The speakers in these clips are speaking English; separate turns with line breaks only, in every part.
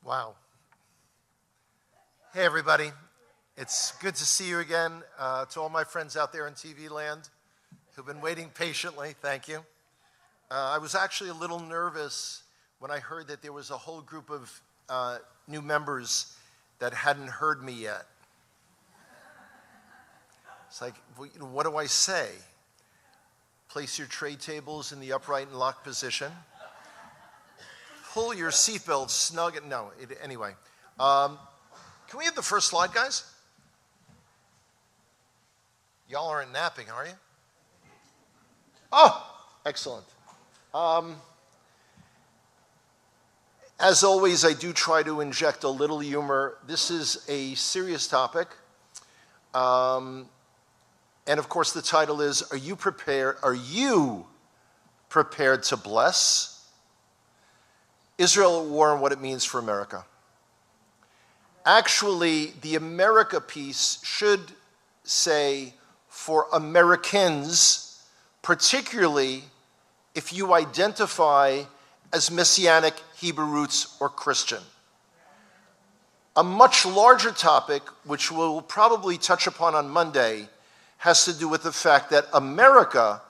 Wow. Hey, everybody. It's good to see you again. To all my friends out there in TV land who've been waiting patiently, thank you. I was actually a little nervous when I heard that there was a whole group of new members that hadn't heard me yet. It's like, what do I say? Place your tray tables in the upright and locked position. Pull your seatbelt snug. Anyway. Can we have the first slide, guys? Y'all aren't napping, are you? Oh, excellent. As always, I do try to inject a little humor. This is a serious topic. And of course, the title is, Are you prepared to bless? Israel at war and what it means for America. Actually, the America piece should say for Americans, particularly if you identify as Messianic, Hebrew roots, or Christian. A much larger topic, which we'll probably touch upon on Monday, has to do with the fact that America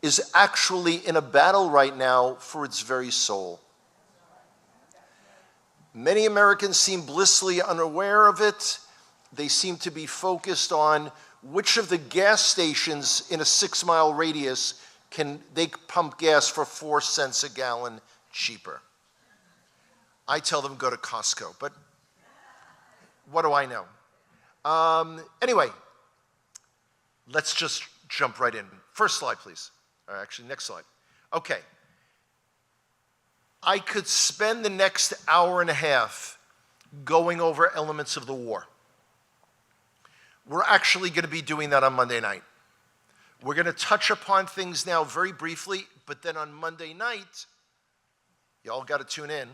is actually in a battle right now for its very soul. Many Americans seem blissfully unaware of it. They seem to be focused on which of the gas stations in a 6-mile radius can they pump gas for 4 cents a gallon cheaper. I tell them go to Costco, but what do I know? Anyway, let's just jump right in. First slide, please. Actually, next slide. Okay. I could spend the next hour and a half going over elements of the war. We're actually going to be doing that on Monday night. We're going to touch upon things now very briefly, but then on Monday night, y'all got to tune in.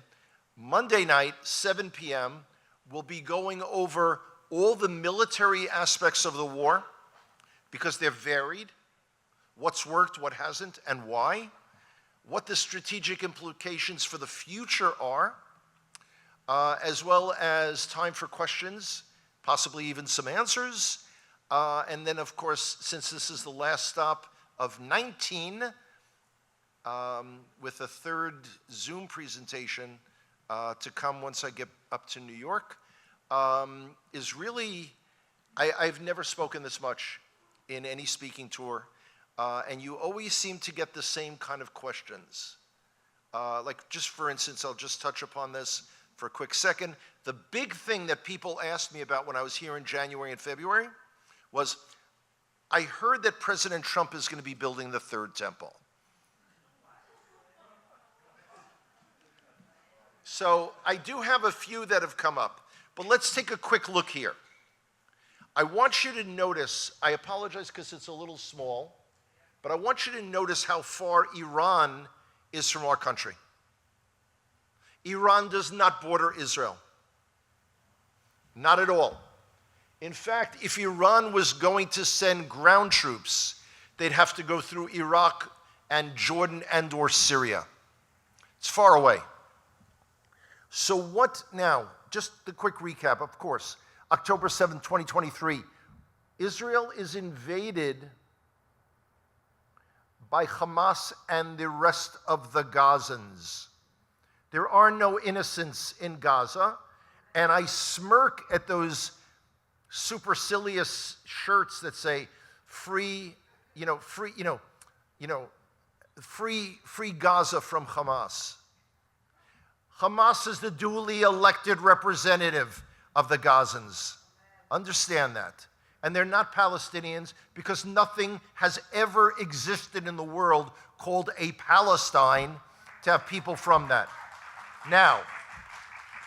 Monday night, 7 p.m., we'll be going over all the military aspects of the war because they're varied, what's worked, what hasn't, and why, what the strategic implications for the future are, as well as time for questions, possibly even some answers. And then, of course, since this is the last stop of 19, with a third Zoom presentation to come once I get up to New York, is really, I've never spoken this much in any speaking tour. And you always seem to get the same kind of questions. Like, just for instance, I'll just touch upon this for a quick second. The big thing that people asked me about when I was here in January and February was, I heard that President Trump is going to be building the third temple. So I do have a few that have come up, but let's take a quick look here. I want you to notice, I apologize because it's a little small, but I want you to notice how far Iran is from our country. Iran does not border Israel. Not at all. In fact, if Iran was going to send ground troops, they'd have to go through Iraq and Jordan and or Syria. It's far away. So what now? Just the quick recap, of course. October 7th, 2023. Israel is invaded by Hamas and the rest of the Gazans. There are no innocents in Gaza, and I smirk at those supercilious shirts that say free Gaza from Hamas. Hamas is the duly elected representative of the Gazans. Understand that. And they're not Palestinians because nothing has ever existed in the world called a Palestine to have people from that. Now,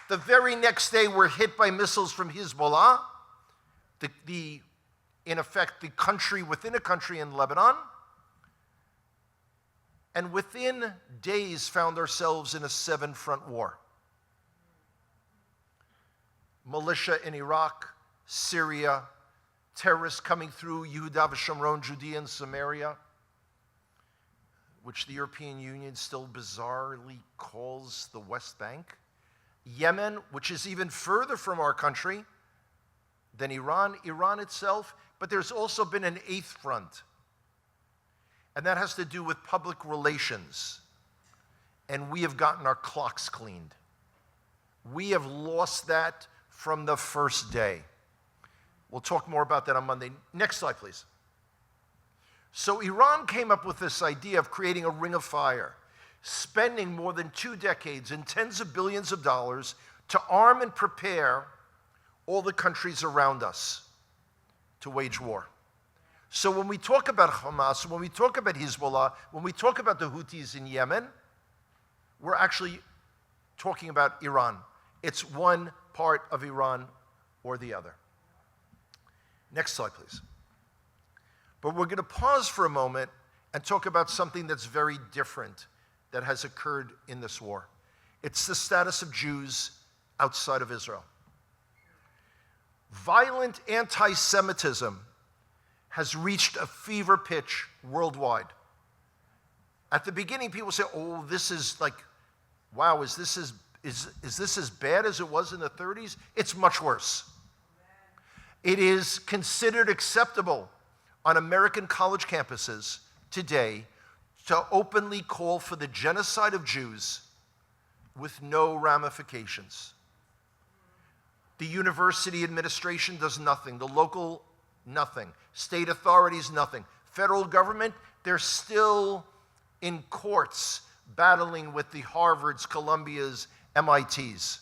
the very next day we're hit by missiles from Hezbollah, in effect the country within a country in Lebanon, and within days found ourselves in a 7-front war. Militia in Iraq, Syria, terrorists coming through Yehuda v'Shomron, Judea and Samaria, which the European Union still bizarrely calls the West Bank. Yemen, which is even further from our country than Iran, Iran itself, but there's also been an eighth front. And that has to do with public relations. And we have gotten our clocks cleaned. We have lost that from the first day. We'll talk more about that on Monday. Next slide, please. So Iran came up with this idea of creating a ring of fire, spending more than 2 decades and tens of billions of dollars to arm and prepare all the countries around us to wage war. So when we talk about Hamas, when we talk about Hezbollah, when we talk about the Houthis in Yemen, we're actually talking about Iran. It's one part of Iran or the other. Next slide, please. But we're going to pause for a moment and talk about something that's very different that has occurred in this war. It's the status of Jews outside of Israel. Violent anti-Semitism has reached a fever pitch worldwide. At the beginning, people say, oh, this is like, wow, is this as bad as it was in the 30s? It's much worse. It is considered acceptable on American college campuses today to openly call for the genocide of Jews with no ramifications. The university administration does nothing. The local, nothing. State authorities, nothing. Federal government, they're still in courts battling with the Harvards, Columbias, MITs.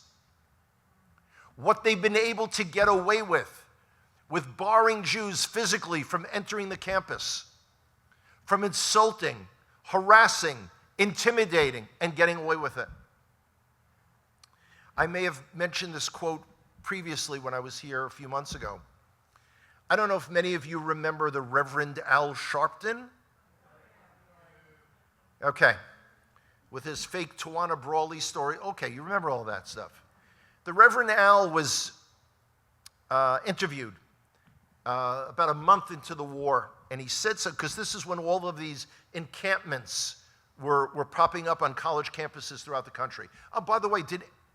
What they've been able to get away with barring Jews physically from entering the campus, from insulting, harassing, intimidating, and getting away with it. I may have mentioned this quote previously when I was here a few months ago. I don't know if many of you remember the Reverend Al Sharpton. Okay. With his fake Tawana Brawley story. Okay, you remember all that stuff. The Reverend Al was interviewed about a month into the war, and he said so, because this is when all of these encampments were popping up on college campuses throughout the country. Oh, by the way,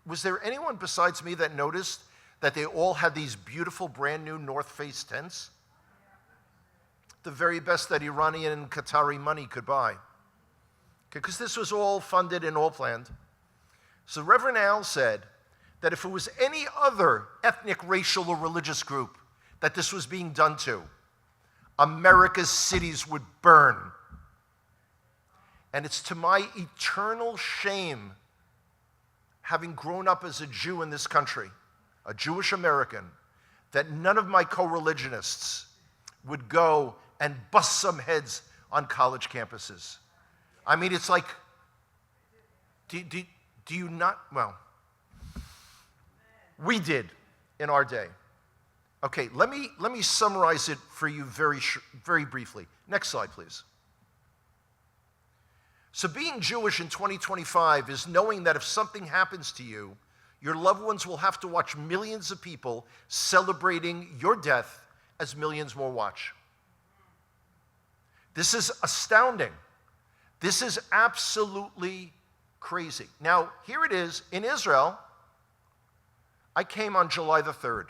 was there anyone besides me that noticed that they all had these beautiful brand new North Face tents? The very best that Iranian and Qatari money could buy. Because this was all funded and all planned. So Reverend Al said that if it was any other ethnic, racial, or religious group that this was being done to, America's cities would burn. And it's to my eternal shame, having grown up as a Jew in this country, a Jewish American, that none of my co-religionists would go and bust some heads on college campuses. I mean, it's like, do you not? Well, we did in our day. Okay, let me summarize it for you very briefly. Next slide, please. So being Jewish in 2025 is knowing that if something happens to you, your loved ones will have to watch millions of people celebrating your death as millions more watch. This is astounding. This is absolutely crazy. Now, here it is in Israel. I came on July the 3rd.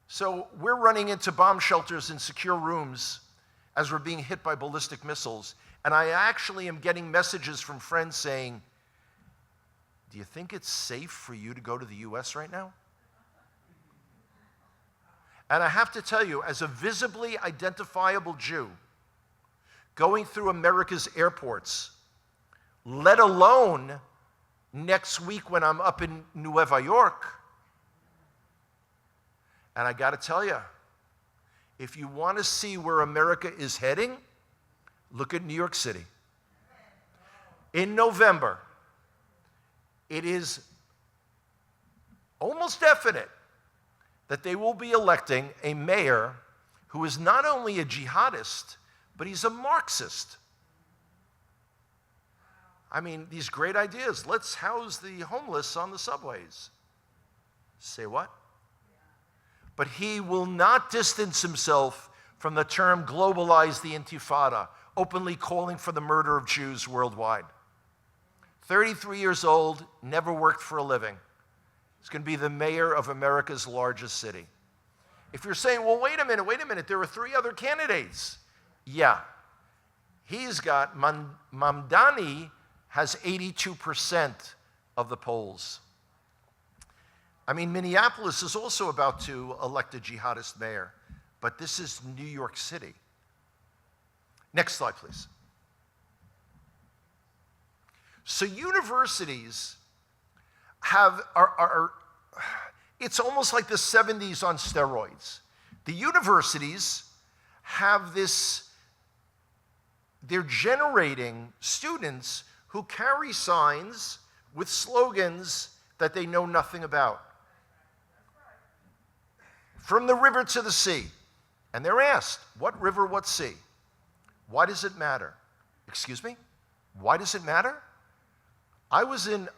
So we're running into bomb shelters and secure rooms as we're being hit by ballistic missiles. And I actually am getting messages from friends saying, do you think it's safe for you to go to the U.S. right now? And I have to tell you, as a visibly identifiable Jew, going through America's airports, let alone next week when I'm up in Nueva York, and I got to tell you, if you want to see where America is heading, look at New York City. In November, it is almost definite that they will be electing a mayor who is not only a jihadist, but he's a Marxist. I mean, these great ideas. Let's house the homeless on the subways. Say what? But he will not distance himself from the term globalize the intifada, openly calling for the murder of Jews worldwide. 33 years old, never worked for a living. He's going to be the mayor of America's largest city. If you're saying, well, wait a minute, there are 3 other candidates. Yeah. He's got, Mamdani has 82% of the polls. I mean, Minneapolis is also about to elect a jihadist mayor, but this is New York City. Next slide, please. So universities it's almost like the 70s on steroids. The universities have they're generating students who carry signs with slogans that they know nothing about. From the river to the sea. And they're asked, what river, what sea? Why does it matter? Excuse me? Why does it matter? I was in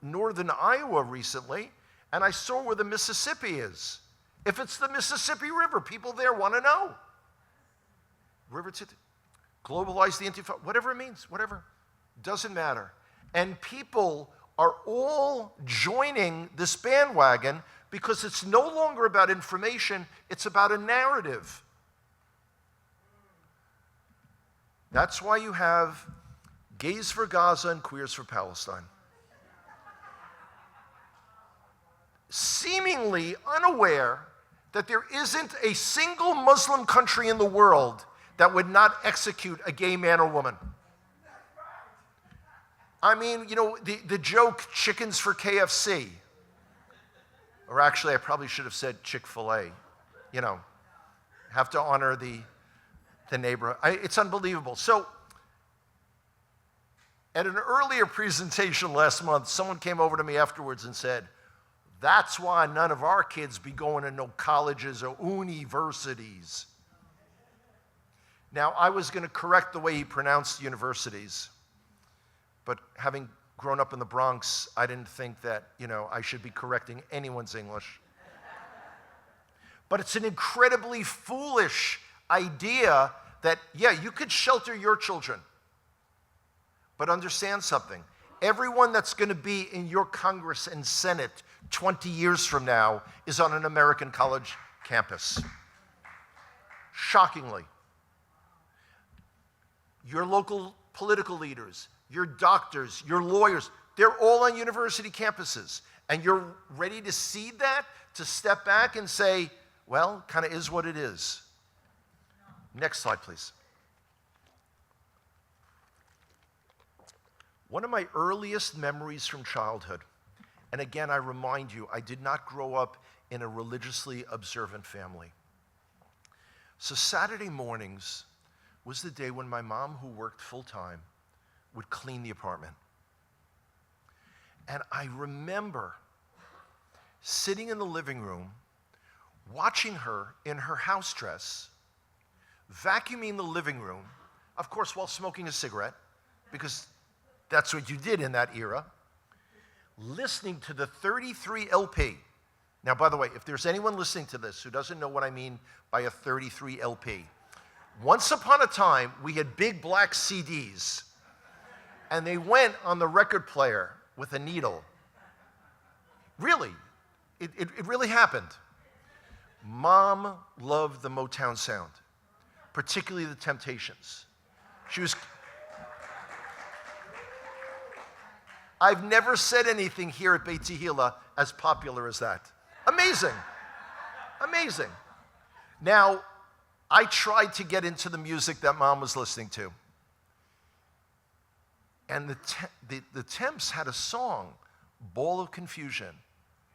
northern Iowa recently, and I saw where the Mississippi is. If it's the Mississippi River, people there want to know. River to globalize the Intifada, whatever it means, whatever. Doesn't matter. And people are all joining this bandwagon because it's no longer about information, it's about a narrative. That's why you have Gays for Gaza and Queers for Palestine. Seemingly unaware that there isn't a single Muslim country in the world that would not execute a gay man or woman. I mean, the joke, chickens for KFC. Or actually, I probably should have said Chick-fil-A. Have to honor the neighbor. It's unbelievable. So, at an earlier presentation last month, someone came over to me afterwards and said, that's why none of our kids be going to no colleges or universities. Now, I was going to correct the way he pronounced universities, but having grown up in the Bronx, I didn't think that, I should be correcting anyone's English. But it's an incredibly foolish idea that, you could shelter your children. But understand something. Everyone that's going to be in your Congress and Senate 20 years from now is on an American college campus. Shockingly. Your local political leaders, your doctors, your lawyers, they're all on university campuses. And you're ready to cede that, to step back and say, well, kind of is what it is. Next slide, please. One of my earliest memories from childhood, and again, I remind you, I did not grow up in a religiously observant family. So Saturday mornings was the day when my mom, who worked full-time, would clean the apartment. And I remember sitting in the living room, watching her in her house dress, vacuuming the living room, of course, while smoking a cigarette, because that's what you did in that era, listening to the 33 LP. Now, by the way, if there's anyone listening to this who doesn't know what I mean by a 33 LP, once upon a time, we had big black CDs, and they went on the record player with a needle. Really, it really happened. Mom loved the Motown sound, particularly the Temptations. I've never said anything here at Beit Tehila as popular as that. Amazing. Amazing. Now, I tried to get into the music that Mom was listening to. And the Temps had a song, Ball of Confusion.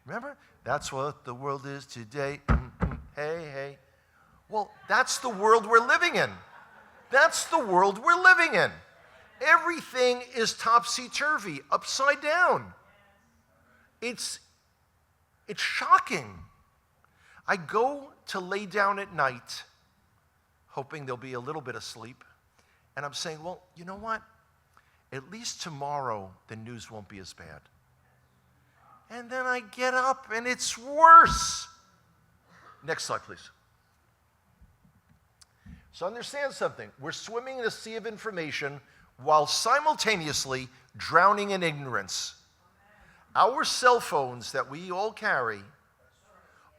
Remember? That's what the world is today. Hey, hey. Well, that's the world we're living in. That's the world we're living in. Everything is topsy-turvy, upside down. It's shocking. I go to lay down at night, hoping there'll be a little bit of sleep, and I'm saying, well, you know what? At least tomorrow, the news won't be as bad. And then I get up, and it's worse. Next slide, please. So understand something. We're swimming in a sea of information. while simultaneously drowning in ignorance. Our cell phones that we all carry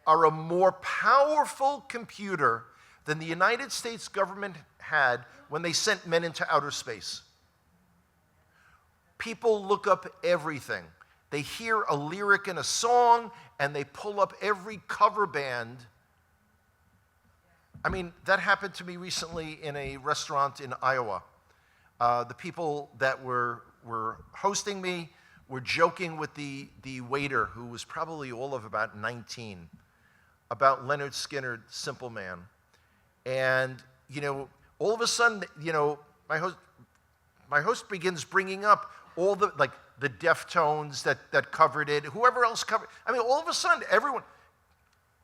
are a more powerful computer than the United States government had when they sent men into outer space. People look up everything. They hear a lyric in a song, and they pull up every cover band. I mean, that happened to me recently in a restaurant in Iowa. The people that were hosting me were joking with the waiter, who was probably all of about 19, about Leonard Skinner, Simple Man. And, all of a sudden, my host begins bringing up all the Deftones that covered it, whoever else covered. I mean, all of a sudden, everyone,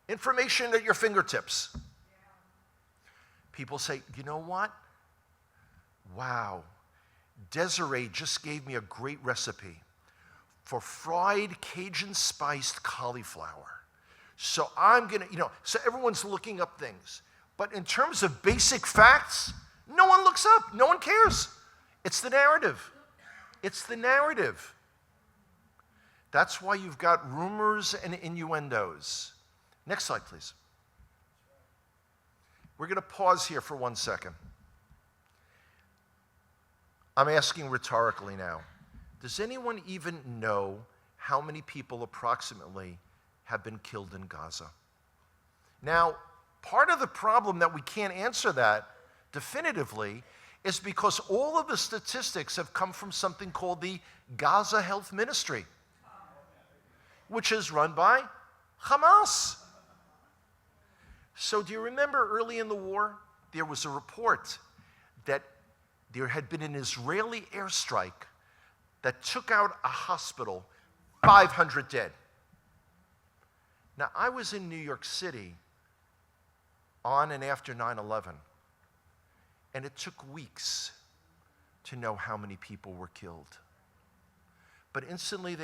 information at your fingertips. People say, you know what? Wow, Desiree just gave me a great recipe for fried Cajun spiced cauliflower. So I'm gonna, so everyone's looking up things. But in terms of basic facts, no one looks up, no one cares. It's the narrative. It's the narrative. That's why you've got rumors and innuendos. Next slide, please. We're going to pause here for 1 second. I'm asking rhetorically now. Does anyone even know how many people approximately have been killed in Gaza? Now, part of the problem that we can't answer that definitively is because all of the statistics have come from something called the Gaza Health Ministry, which is run by Hamas. So do you remember early in the war, there was a report that there had been an Israeli airstrike that took out a hospital, 500 dead. Now, I was in New York City on and after 9/11, and it took weeks to know how many people were killed. But instantly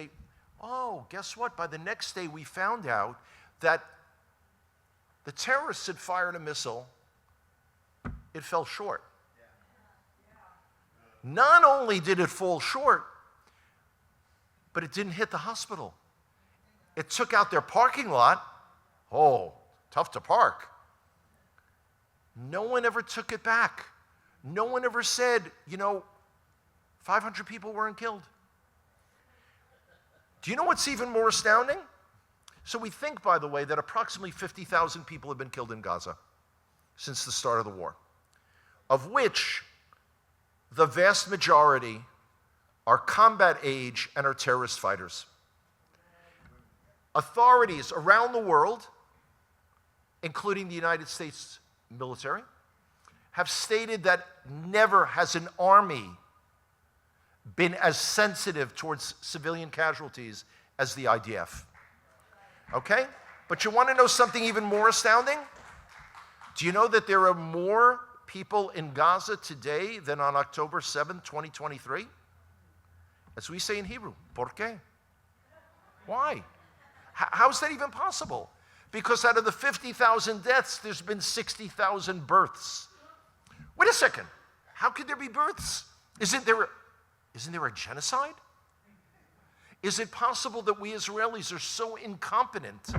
guess what? By the next day, we found out that the terrorists had fired a missile. It fell short. Not only did it fall short, but it didn't hit the hospital. It took out their parking lot. Oh, tough to park. No one ever took it back. No one ever said, 500 people weren't killed. Do you know what's even more astounding? So we think, by the way, that approximately 50,000 people have been killed in Gaza since the start of the war, of which the vast majority are combat age and are terrorist fighters. Authorities around the world, including the United States military, have stated that never has an army been as sensitive towards civilian casualties as the IDF. Okay? But you want to know something even more astounding? Do you know that there are more people in Gaza today than on October 7, 2023? As we say in Hebrew, ¿por qué? Why? How is that even possible? Because out of the 50,000 deaths, there's been 60,000 births. Wait a second. How could there be births? Isn't there a genocide? Is it possible that we Israelis are so incompetent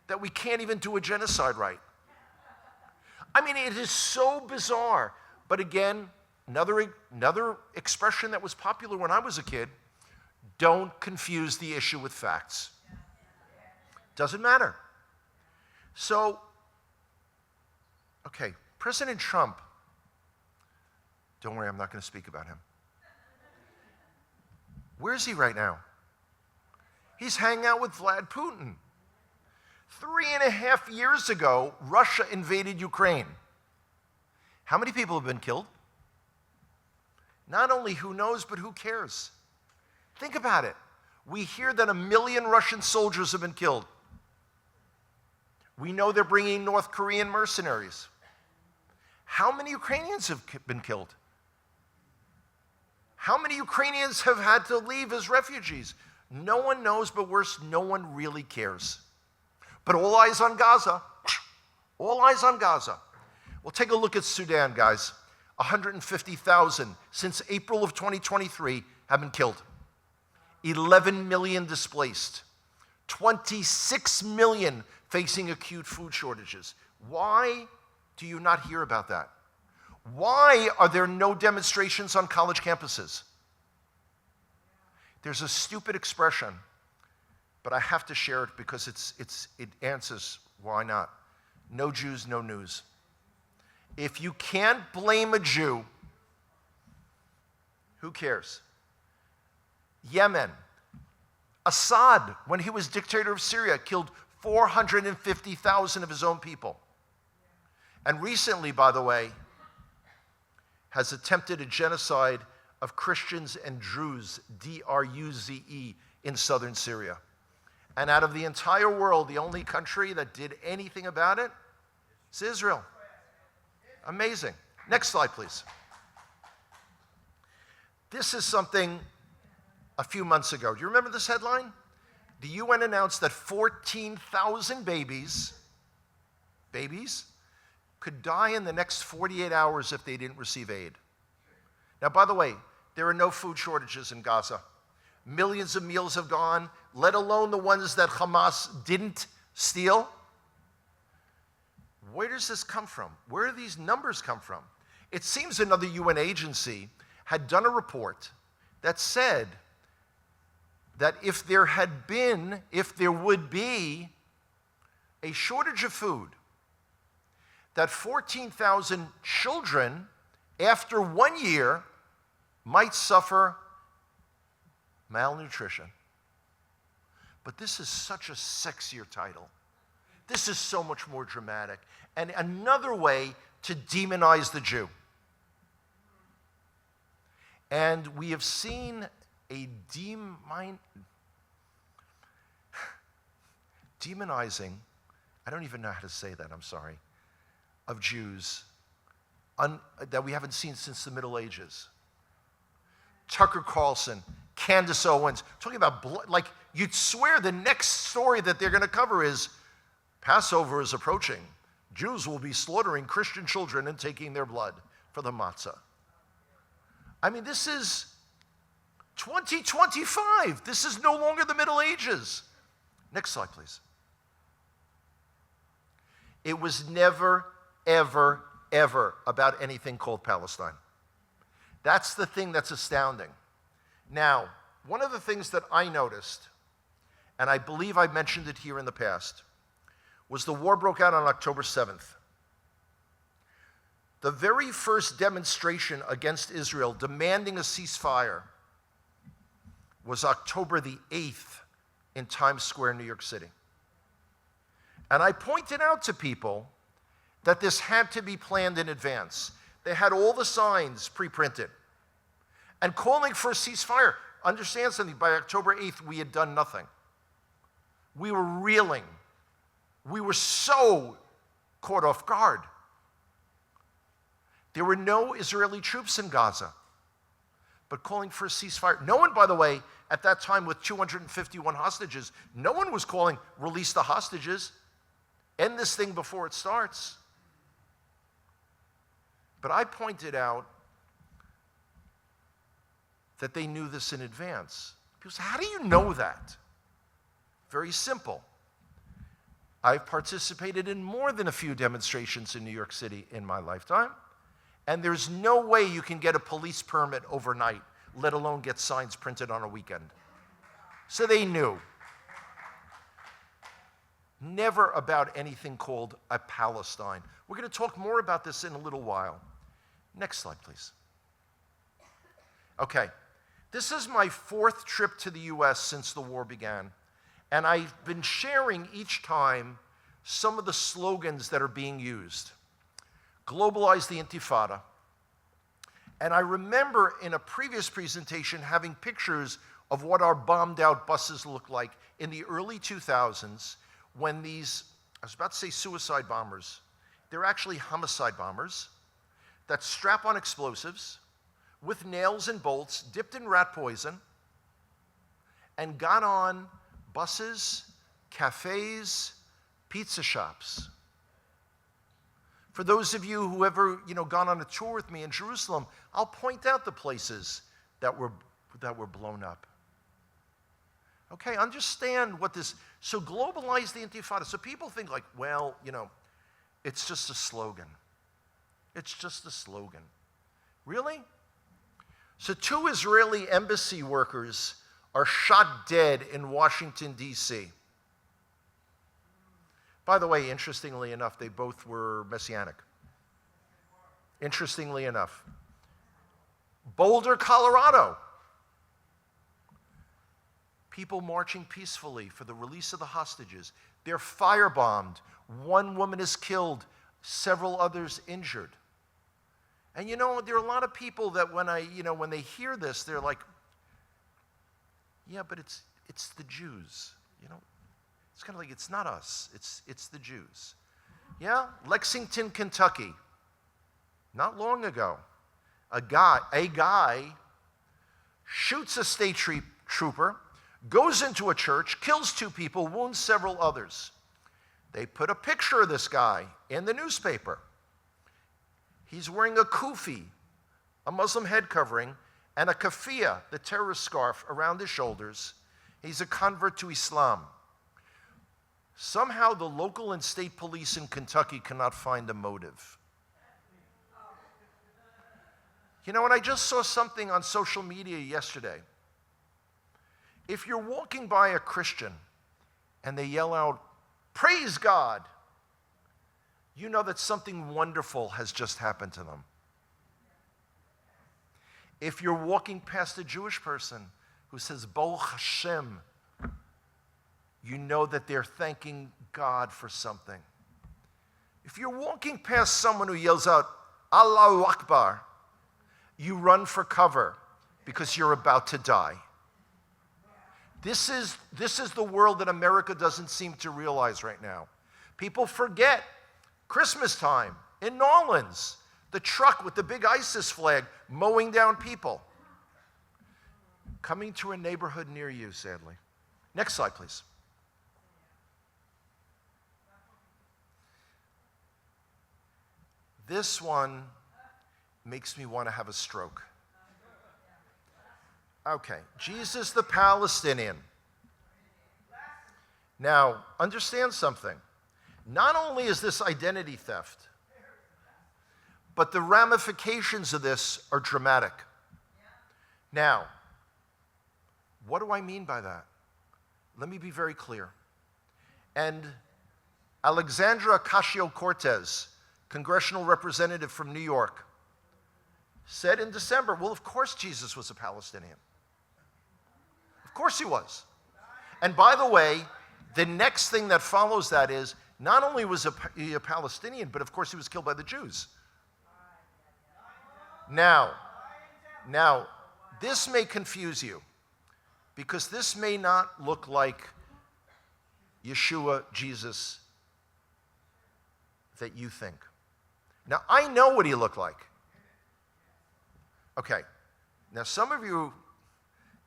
that we can't even do a genocide right? I mean, it is so bizarre. But again, another expression that was popular when I was a kid, don't confuse the issue with facts. Doesn't matter. So, okay, President Trump, don't worry, I'm not going to speak about him. Where is he right now? He's hanging out with Vlad Putin. 3.5 years ago, Russia invaded Ukraine. How many people have been killed? Not only who knows, but who cares? Think about it. We hear that 1 million Russian soldiers have been killed. We know they're bringing North Korean mercenaries. How many Ukrainians have been killed? How many Ukrainians have had to leave as refugees? No one knows, but worse, no one really cares. But all eyes on Gaza. All eyes on Gaza. Well, take a look at Sudan, guys. 150,000 since April of 2023 have been killed. 11 million displaced. 26 million facing acute food shortages. Why do you not hear about that? Why are there no demonstrations on college campuses? There's a stupid expression, but I have to share it because it answers why not. No Jews, no news. If you can't blame a Jew, who cares? Yemen. Assad, when he was dictator of Syria, killed 450,000 of his own people. And recently, by the way, has attempted a genocide of Christians and Druze, D-R-U-Z-E, in southern Syria. And out of the entire world, the only country that did anything about it is Israel. Amazing. Next slide, please. This is something a few months ago. Do you remember this headline? The UN announced that 14,000 babies could die in the next 48 hours if they didn't receive aid. Now, by the way, there are no food shortages in Gaza. Millions of meals have gone, let alone the ones that Hamas didn't steal. Where does this come from? Where do these numbers come from? It seems another UN agency had done a report that said that if there would be a shortage of food, that 14,000 children after 1 year might suffer malnutrition. But this is such a sexier title. This is so much more dramatic. And another way to demonize the Jew. And we have seen a demonizing, I don't even know how to say that, I'm sorry, of Jews that we haven't seen since the Middle Ages. Tucker Carlson, Candace Owens, talking about blood. Like, you'd swear the next story that they're going to cover is Passover is approaching. Jews will be slaughtering Christian children and taking their blood for the matzah. I mean, this is 2025. This is no longer the Middle Ages. Next slide, please. It was never, ever, ever about anything called Palestine. That's the thing that's astounding. Now, one of the things that I noticed, and I believe I mentioned it here in the past, was the war broke out on October 7th. The very first demonstration against Israel demanding a ceasefire was October the 8th in Times Square, New York City. And I pointed out to people that this had to be planned in advance. They had all the signs pre-printed and calling for a ceasefire. Understand something, by October 8th, we had done nothing. We were reeling. We were so caught off guard. There were no Israeli troops in Gaza, but calling for a ceasefire. No one, by the way, at that time with 251 hostages, no one was calling, release the hostages, end this thing before it starts. But I pointed out that they knew this in advance. People say, how do you know that? Very simple. I've participated in more than a few demonstrations in New York City in my lifetime, and there's no way you can get a police permit overnight, let alone get signs printed on a weekend. So they knew. Never about anything called a Palestine. We're going to talk more about this in a little while. Next slide, please. Okay, this is my 4th trip to the U.S. since the war began, and I've been sharing each time some of the slogans that are being used. Globalize the Intifada. And I remember in a previous presentation having pictures of what our bombed out buses looked like in the early 2000s when these, I was about to say suicide bombers, they're actually homicide bombers that strap on explosives with nails and bolts dipped in rat poison and got on buses, cafes, pizza shops. For those of you who ever, gone on a tour with me in Jerusalem, I'll point out the places that were blown up. Okay, understand what this, so globalize the Intifada. So people think like, well, it's just a slogan. It's just a slogan. Really? So 2 Israeli embassy workers are shot dead in Washington, D.C. By the way, interestingly enough, they both were Messianic. Interestingly enough. Boulder, Colorado. People marching peacefully for the release of the hostages. They're firebombed. 1 woman is killed, several others injured. And there are a lot of people that when they hear this, they're like, yeah, but it's the Jews, It's kind of like, it's not us, it's the Jews. Yeah, Lexington, Kentucky. Not long ago, a guy shoots a state trooper, goes into a church, kills 2 people, wounds several others. They put a picture of this guy in the newspaper. He's wearing a kufi, a Muslim head covering, and a kafiyah, the terrorist scarf, around his shoulders. He's a convert to Islam. Somehow the local and state police in Kentucky cannot find a motive. And I just saw something on social media yesterday. If you're walking by a Christian and they yell out, "Praise God," you know that something wonderful has just happened to them. If you're walking past a Jewish person who says, "Baruch Hashem," you know that they're thanking God for something. If you're walking past someone who yells out, "Allahu Akbar," you run for cover because you're about to die. This is the world that America doesn't seem to realize right now. People forget Christmas time in New Orleans, the truck with the big ISIS flag mowing down people. Coming to a neighborhood near you, sadly. Next slide, please. This one makes me want to have a stroke. Okay, Jesus the Palestinian. Now, understand something. Not only is this identity theft, but the ramifications of this are dramatic. Now, what do I mean by that? Let me be very clear. And Alexandra Ocasio-Cortez, congressional representative from New York, said in December, well, of course Jesus was a Palestinian. Of course he was. And by the way, the next thing that follows that is, not only was he a Palestinian, but of course he was killed by the Jews. Now, this may confuse you, because this may not look like Yeshua, Jesus, that you think. Now, I know what he looked like. Okay, now some of you,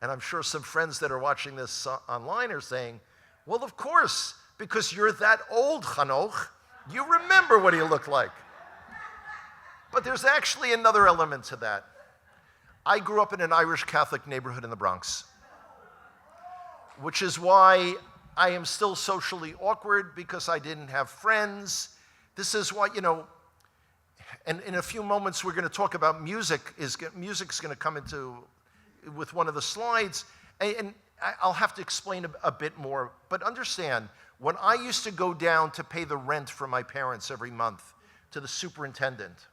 and I'm sure some friends that are watching this online are saying, well, of course, because you're that old, Hanoch, you remember what he looked like. But there's actually another element to that. I grew up in an Irish Catholic neighborhood in the Bronx, which is why I am still socially awkward, because I didn't have friends. This is why, and in a few moments we're going to talk about music. Music's going to come into with one of the slides, and I'll have to explain a bit more. But understand, when I used to go down to pay the rent for my parents every month to the superintendent,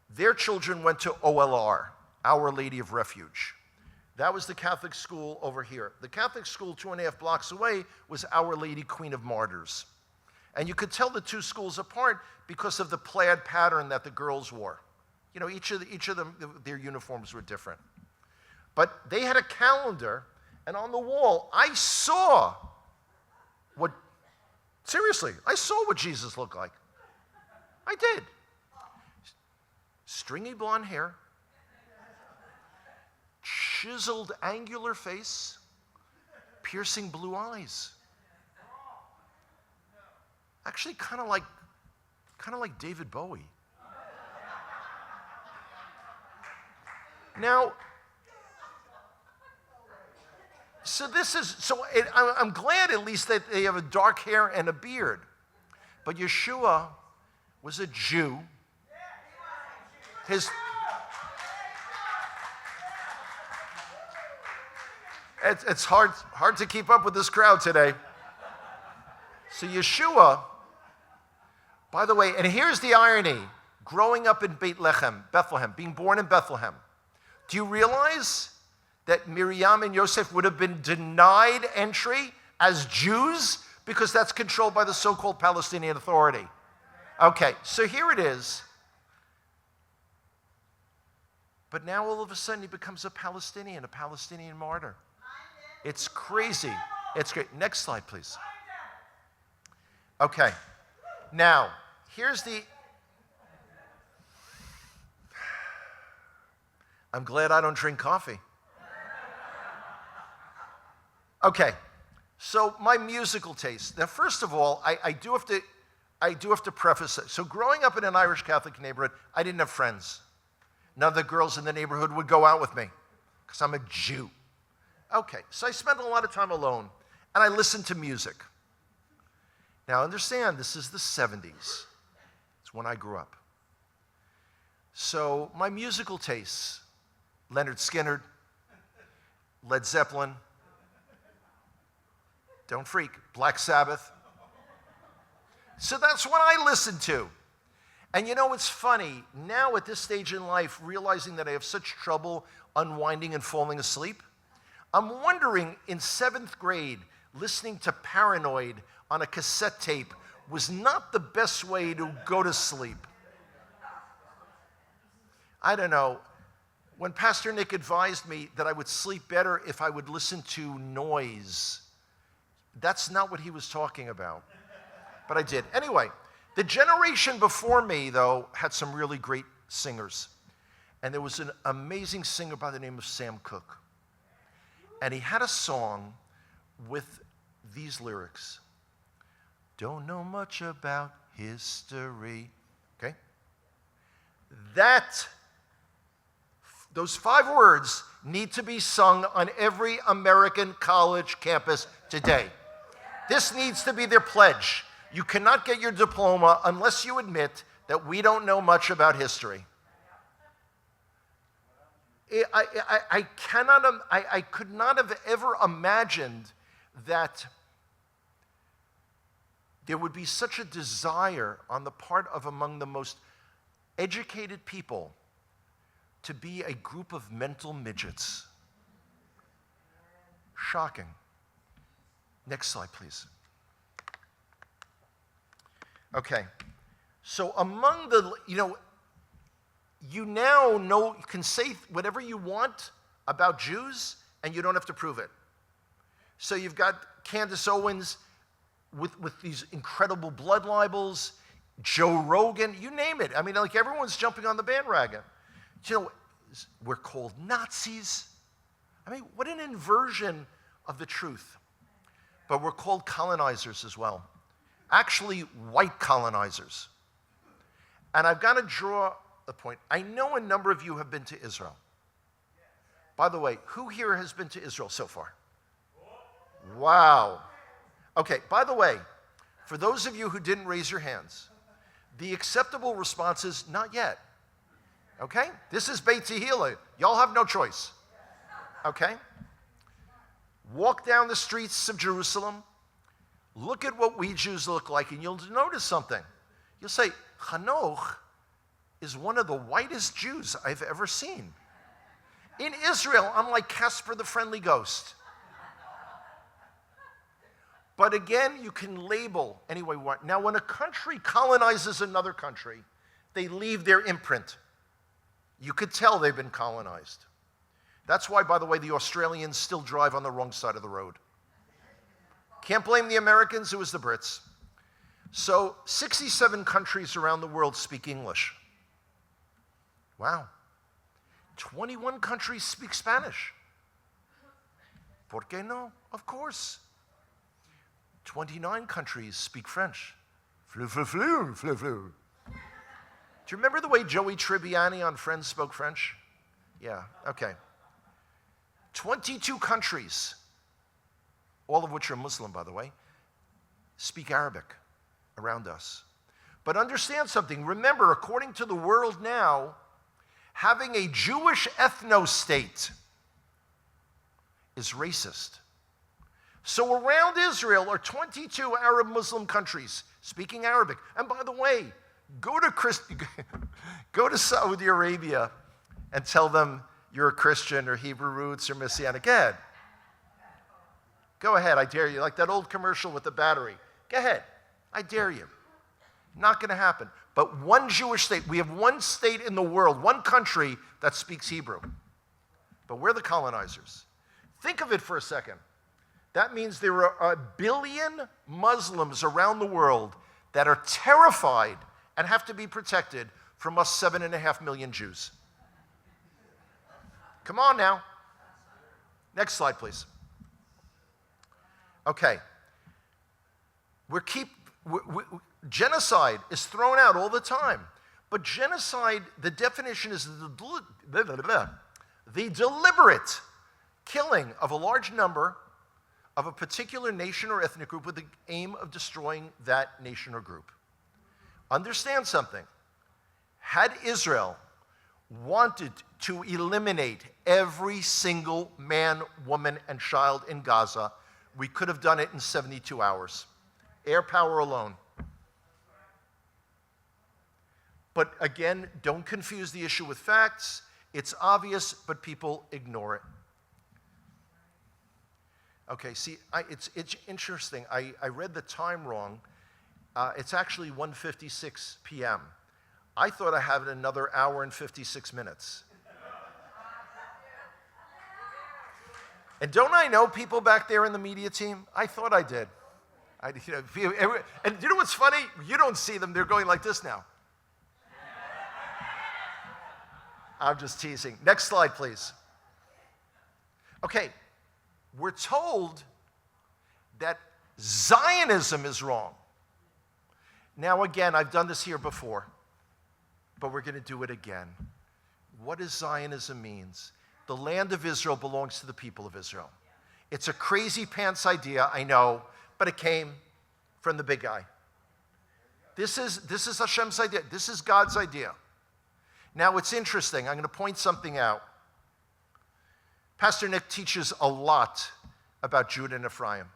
their children went to OLR, Our Lady of Refuge. That was the Catholic school over here. The Catholic school 2.5 blocks away was Our Lady Queen of Martyrs. And you could tell the two schools apart because of the plaid pattern that the girls wore. Each of them, their uniforms were different. But they had a calendar, and on the wall, I saw what Jesus looked like. I did. Stringy blonde hair, chiseled angular face, piercing blue eyes. Actually kind of like kind of like David Bowie. Now, I'm glad at least that they have a dark hair and a beard. But Yeshua was a Jew. It's hard to keep up with this crowd today. So Yeshua, by the way, and here's the irony, growing up in Bethlehem, being born in Bethlehem, do you realize that Miriam and Yosef would have been denied entry as Jews because that's controlled by the so-called Palestinian Authority? Okay, so here it is. But now all of a sudden he becomes a Palestinian martyr. It's crazy. It's great. Next slide, please. Okay. Now, here's the... I'm glad I don't drink coffee. Okay. So my musical taste. Now, first of all, I do have to preface it. So growing up in an Irish Catholic neighborhood, I didn't have friends. None of the girls in the neighborhood would go out with me because I'm a Jew. Okay, so I spent a lot of time alone, and I listened to music. Now, understand, this is the 70s. It's when I grew up. So my musical tastes, Leonard Skinner, Led Zeppelin, don't freak, Black Sabbath. So that's what I listened to. And you know, it's funny, now at this stage in life, realizing that I have such trouble unwinding and falling asleep, I'm wondering, in 7th grade, listening to Paranoid on a cassette tape was not the best way to go to sleep. I don't know. When Pastor Nick advised me that I would sleep better if I would listen to noise, that's not what he was talking about. But I did. Anyway, the generation before me, though, had some really great singers. And there was an amazing singer by the name of Sam Cooke. And he had a song with these lyrics. Don't know much about history. Okay? Those 5 words need to be sung on every American college campus today. This needs to be their pledge. You cannot get your diploma unless you admit that we don't know much about history. I could not have ever imagined that there would be such a desire on the part of among the most educated people to be a group of mental midgets. Shocking. Next slide, please. Okay. So among the, you now know, you can say whatever you want about Jews, and you don't have to prove it. So you've got Candace Owens with these incredible blood libels, Joe Rogan, you name it. I mean, like, everyone's jumping on the bandwagon. We're called Nazis. I mean, what an inversion of the truth. But we're called colonizers as well. Actually, white colonizers. And I've got to draw a point. I know a number of you have been to Israel. By the way, who here has been to Israel so far? Wow. Okay, by the way, for those of you who didn't raise your hands, the acceptable response is not yet. Okay? This is Beit Tehila. Y'all have no choice. Okay? Walk down the streets of Jerusalem. Look at what we Jews look like, and you'll notice something. You'll say, Hanoch is one of the whitest Jews I've ever seen. In Israel, I'm like Casper the Friendly Ghost. But again, you can label any way you want. Now, when a country colonizes another country, they leave their imprint. You could tell they've been colonized. That's why, by the way, the Australians still drive on the wrong side of the road. Can't blame the Americans, it was the Brits. So 67 countries around the world speak English. Wow. 21 countries speak Spanish. ¿Por qué no? Of course. 29 countries speak French. Flu, flu, flu, flu, flu. Do you remember the way Joey Tribbiani on Friends spoke French? Yeah, okay. 22 countries, all of which are Muslim, by the way, speak Arabic around us. But understand something. Remember, according to the world now, having a Jewish ethno-state is racist. So around Israel are 22 Arab Muslim countries speaking Arabic. And by the way, go to Saudi Arabia and tell them you're a Christian or Hebrew roots or Messianic. Go ahead, I dare you. Like that old commercial with the battery. Go ahead, I dare you. Not going to happen. But one Jewish state, we have one state in the world, one country that speaks Hebrew. But we're the colonizers. Think of it for a second. That means there are 1 billion Muslims around the world that are terrified and have to be protected from us 7.5 million Jews. Come on now. Next slide, please. Okay. Genocide is thrown out all the time. But genocide, the definition is the deliberate killing of a large number of a particular nation or ethnic group with the aim of destroying that nation or group. Understand something. Had Israel wanted to eliminate every single man, woman, and child in Gaza, we could have done it in 72 hours. Air power alone. But again, don't confuse the issue with facts. It's obvious, but people ignore it. Okay, see, it's interesting. I read the time wrong. It's actually 1:56 p.m. I thought I had another hour and 56 minutes. And don't I know people back there in the media team? I thought I did. And you know what's funny? You don't see them. They're going like this now. I'm just teasing. Next slide, please. Okay, we're told that Zionism is wrong. Now, again, I've done this here before, but we're going to do it again. What does Zionism mean? The land of Israel belongs to the people of Israel. It's a crazy pants idea, I know, but it came from the big guy. This is Hashem's idea. This is God's idea. Now, it's interesting. I'm going to point something out. Pastor Nick teaches a lot about Judah and Ephraim.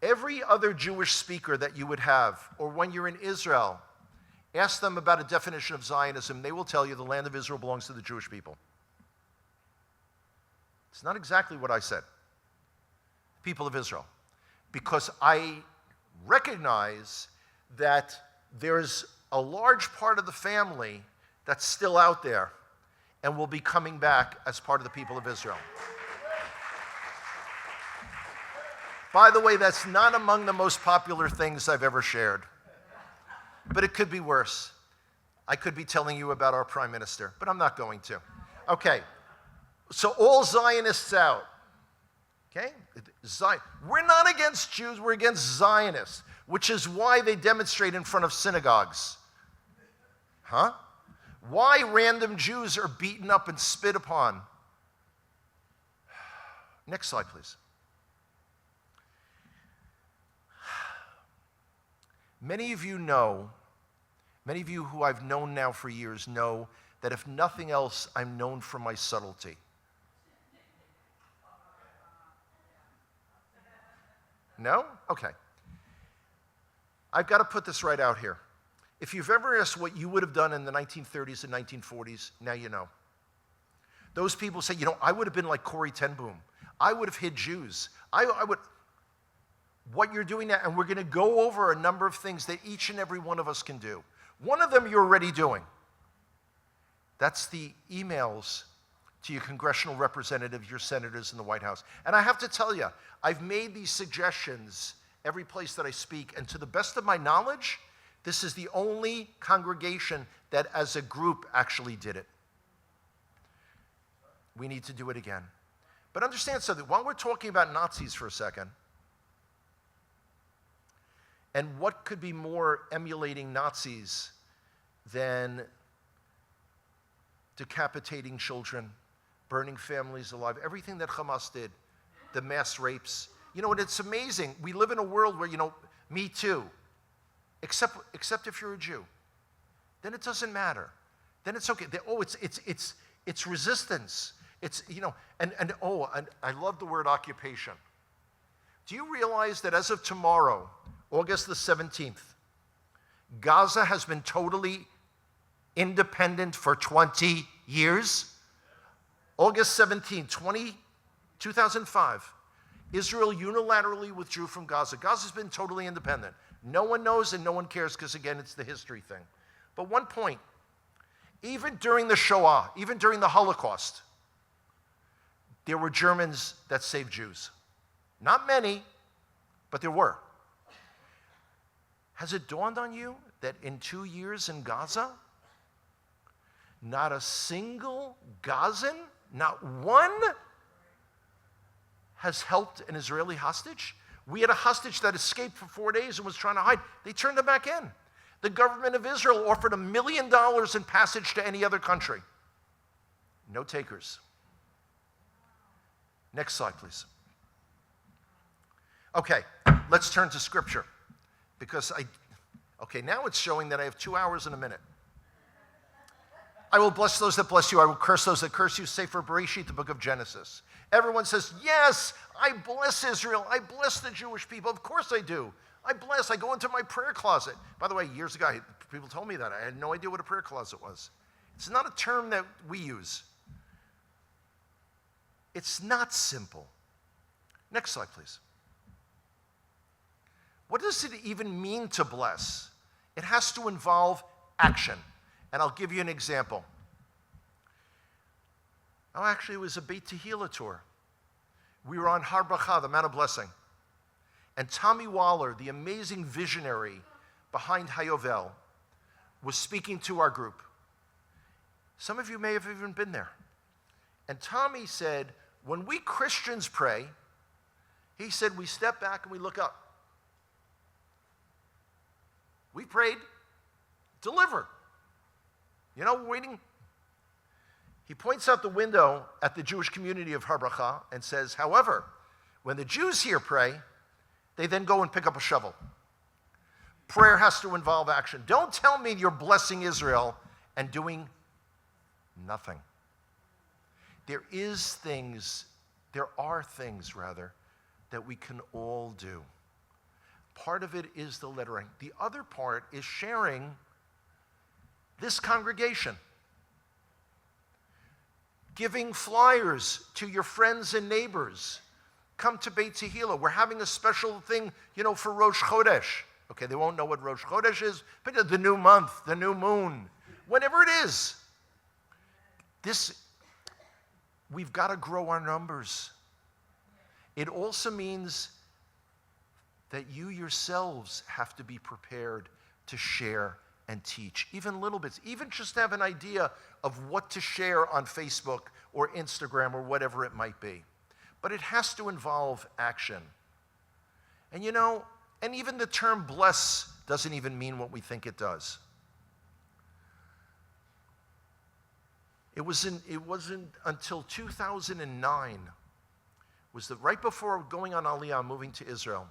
Every other Jewish speaker that you would have, or when you're in Israel, ask them about a definition of Zionism. They will tell you the land of Israel belongs to the Jewish people. It's not exactly what I said. People of Israel. Because I recognize that there's a large part of the family that's still out there and will be coming back as part of the people of Israel. By the way, that's not among the most popular things I've ever shared. But it could be worse. I could be telling you about our prime minister, but I'm not going to. Okay, so all Zionists out. Okay? We're not against Jews, we're against Zionists, which is why they demonstrate in front of synagogues. Huh? Why random Jews are beaten up and spit upon. Next slide, please. Many of you know, many of you who I've known now for years know that if nothing else, I'm known for my subtlety. No? Okay. I've got to put this right out here. If you've ever asked what you would have done in the 1930s and 1940s, now you know. Those people say, I would have been like Corrie ten Boom. I would have hid Jews. I would... What you're doing now, and we're going to go over a number of things that each and every one of us can do. One of them you're already doing. That's the emails to your congressional representatives, your senators in the White House. And I have to tell you, I've made these suggestions every place that I speak, and to the best of my knowledge, this is the only congregation that as a group actually did it. We need to do it again. But understand something, while we're talking about Nazis for a second, And what could be more emulating Nazis than decapitating children, burning families alive, everything that Hamas did, the mass rapes. You know, and it's amazing. We live in a world where, Me Too, except if you're a Jew. Then it doesn't matter. Then it's okay. It's resistance. It's, and I love the word occupation. Do you realize that as of tomorrow, August the 17th, Gaza has been totally independent for 20 years? August 17, 2005, Israel unilaterally withdrew from Gaza. Gaza's been totally independent. No one knows and no one cares because, again, it's the history thing. But one point, even during the Shoah, even during the Holocaust, there were Germans that saved Jews. Not many, but there were. Has it dawned on you that in 2 years in Gaza, not a single Gazan, not one, has helped an Israeli hostage? We had a hostage that escaped for 4 days and was trying to hide. They turned him back in. The government of Israel offered $1 million in passage to any other country. No takers. Next slide, please. Okay, let's turn to Scripture. Because now it's showing that I have 2 hours and a minute. I will bless those that bless you. I will curse those that curse you. Sefer Bereshit, the book of Genesis. Everyone says, yes, I bless Israel. I bless the Jewish people. Of course I do. I go into my prayer closet. By the way, years ago, people told me that. I had no idea what a prayer closet was. It's not a term that we use. It's not simple. Next slide, please. What does it even mean to bless? It has to involve action. And I'll give you an example. Actually, it was a Beit Tehila tour. We were on Har Bracha, the Mount of Blessing. And Tommy Waller, the amazing visionary behind Hayovel, was speaking to our group. Some of you may have even been there. And Tommy said, when we Christians pray, he said, we step back and we look up. We prayed, deliver. Waiting. He points out the window at the Jewish community of Har Bracha and says, however, when the Jews here pray, they then go and pick up a shovel. Prayer has to involve action. Don't tell me you're blessing Israel and doing nothing. There are things that we can all do. Part of it is the lettering. The other part is sharing this congregation. Giving flyers to your friends and neighbors. Come to Beit Tehila. We're having a special thing, for Rosh Chodesh. Okay, they won't know what Rosh Chodesh is, but the new month, the new moon, whatever it is. We've got to grow our numbers. It also means that you yourselves have to be prepared to share and teach, even little bits, even just have an idea of what to share on Facebook or Instagram or whatever it might be. But it has to involve action. And and even the term bless doesn't even mean what we think it does. It wasn't until 2009, right before going on Aliyah, moving to Israel.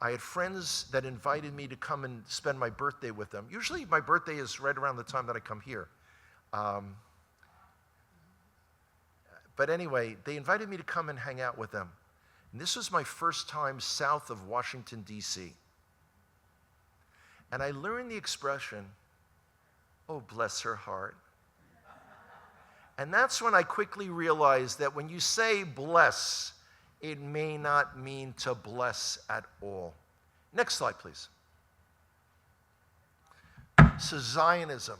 I had friends that invited me to come and spend my birthday with them. Usually my birthday is right around the time that I come here. But anyway, they invited me to come and hang out with them. And this was my first time south of Washington, D.C. And I learned the expression, oh, bless her heart. And that's when I quickly realized that when you say bless, it may not mean to bless at all. Next slide, please. So Zionism.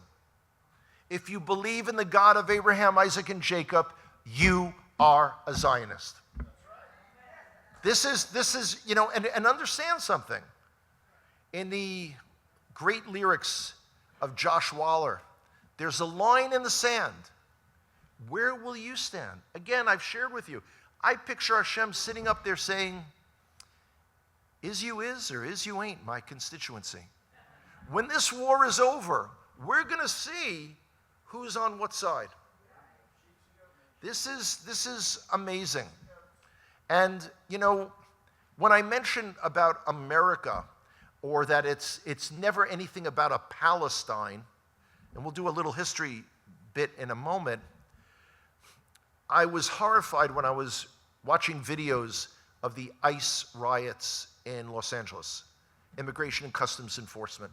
If you believe in the God of Abraham, Isaac, and Jacob, you are a Zionist. This is, and understand something. In the great lyrics of Josh Waller, there's a line in the sand. Where will you stand? Again, I've shared with you. I picture Hashem sitting up there saying, Is you is or is you ain't my constituency. When this war is over, we're going to see who's on what side. This is amazing. And, you know, when I mention about America, or that it's never anything about a Palestine, and we'll do a little history bit in a moment, I was horrified when I was watching videos of the ICE riots in Los Angeles, Immigration and Customs Enforcement.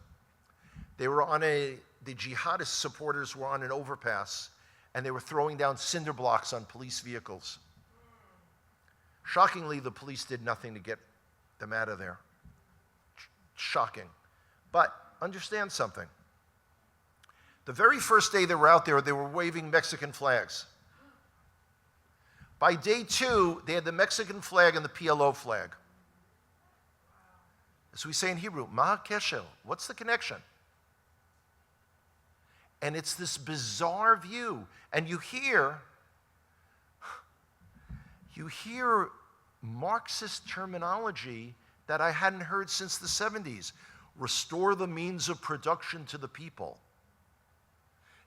They were on the jihadist supporters were on an overpass, and they were throwing down cinder blocks on police vehicles. Shockingly, the police did nothing to get them out of there. Shocking. But understand something. The very first day they were out there, they were waving Mexican flags. By day 2, they had the Mexican flag and the PLO flag. As we say in Hebrew, Ma Keshel, what's the connection? And it's this bizarre view. And you hear Marxist terminology that I hadn't heard since the 70s. Restore the means of production to the people.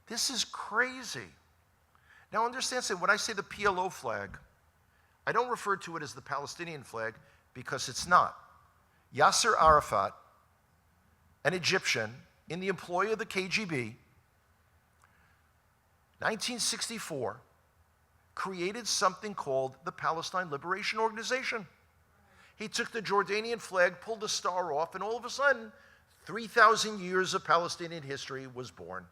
This is crazy. Now understand, when I say the PLO flag, I don't refer to it as the Palestinian flag because it's not. Yasser Arafat, an Egyptian in the employ of the KGB, 1964, created something called the Palestine Liberation Organization. He took the Jordanian flag, pulled the star off, and all of a sudden, 3,000 years of Palestinian history was born.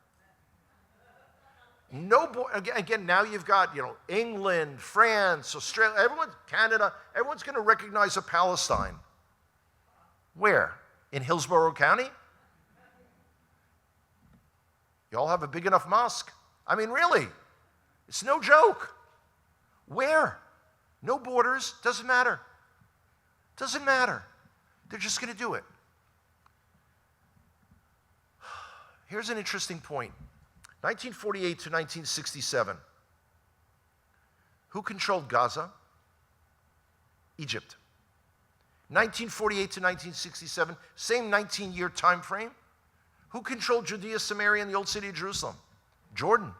Again, now you've got, England, France, Australia, Canada, everyone's going to recognize a Palestine. Where? In Hillsborough County? You all have a big enough mosque? I mean, really, it's no joke. Where? No borders, doesn't matter. Doesn't matter. They're just going to do it. Here's an interesting point. 1948 to 1967. Who controlled Gaza? Egypt. 1948 to 1967, same 19-year time frame. Who controlled Judea, Samaria, and the old city of Jerusalem? Jordan.